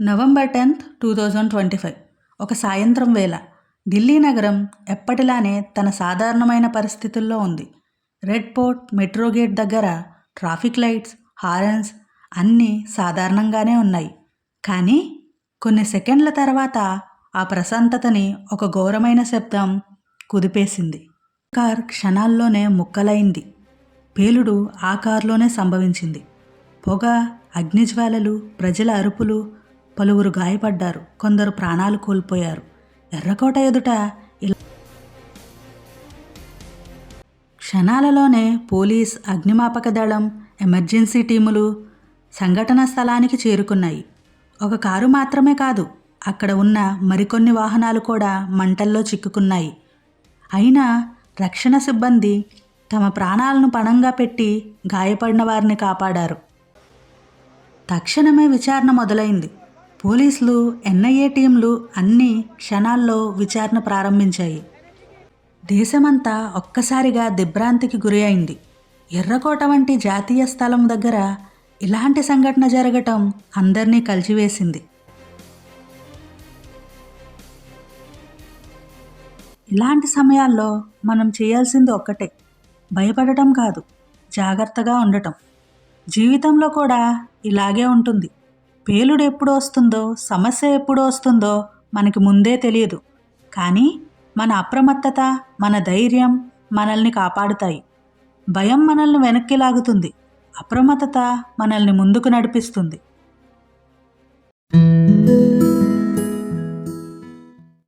November 10th 2025 ఒక సాయంత్రం వేళ ఢిల్లీ నగరం ఎప్పటిలానే తన సాధారణమైన పరిస్థితుల్లో ఉంది. రెడ్ ఫోర్ట్ మెట్రో గేట్ దగ్గర ట్రాఫిక్ లైట్స్, హారన్స్ అన్నీ సాధారణంగానే ఉన్నాయి. కానీ కొన్ని సెకండ్ల తర్వాత ఆ ప్రశాంతతని ఒక ఘోరమైన శబ్దం కుదిపేసింది. కార్ క్షణాల్లోనే ముక్కలైంది. పేలుడు ఆ కారులోనే సంభవించింది. పొగ, అగ్నిజ్వాలలు, ప్రజల అరుపులు, పలువురు గాయపడ్డారు, కొందరు ప్రాణాలు కోల్పోయారు. ఎర్రకోట ఎదుట క్షణాలలోనే పోలీస్, అగ్నిమాపక దళం, ఎమర్జెన్సీ టీములు సంఘటనా స్థలానికి చేరుకున్నాయి. ఒక కారు మాత్రమే కాదు, అక్కడ ఉన్న మరికొన్ని వాహనాలు కూడా మంటల్లో చిక్కుకున్నాయి. అయినా రక్షణ సిబ్బంది తమ ప్రాణాలను పణంగా పెట్టి గాయపడిన వారిని కాపాడారు. తక్షణమే విచారణ మొదలైంది. పోలీసులు, ఎన్ఐఏ టీంలు అన్నీ క్షణాల్లో విచారణ ప్రారంభించాయి. దేశమంతా ఒక్కసారిగా దిగ్భ్రాంతికి గురి అయింది. ఎర్రకోట వంటి జాతీయ స్థలం దగ్గర ఇలాంటి సంఘటన జరగటం అందరినీ కలిచివేసింది. ఇలాంటి సమయాల్లో మనం చేయాల్సింది ఒక్కటే, భయపడటం కాదు, జాగ్రత్తగా ఉండటం. జీవితంలో కూడా ఇలాగే ఉంటుంది. పేలుడు ఎప్పుడు వస్తుందో, సమస్య ఎప్పుడు వస్తుందో మనకి ముందే తెలియదు. కానీ మన అప్రమత్తత, మన ధైర్యం మనల్ని కాపాడుతాయి. భయం మనల్ని వెనక్కి లాగుతుంది, అప్రమత్తత మనల్ని ముందుకు నడిపిస్తుంది.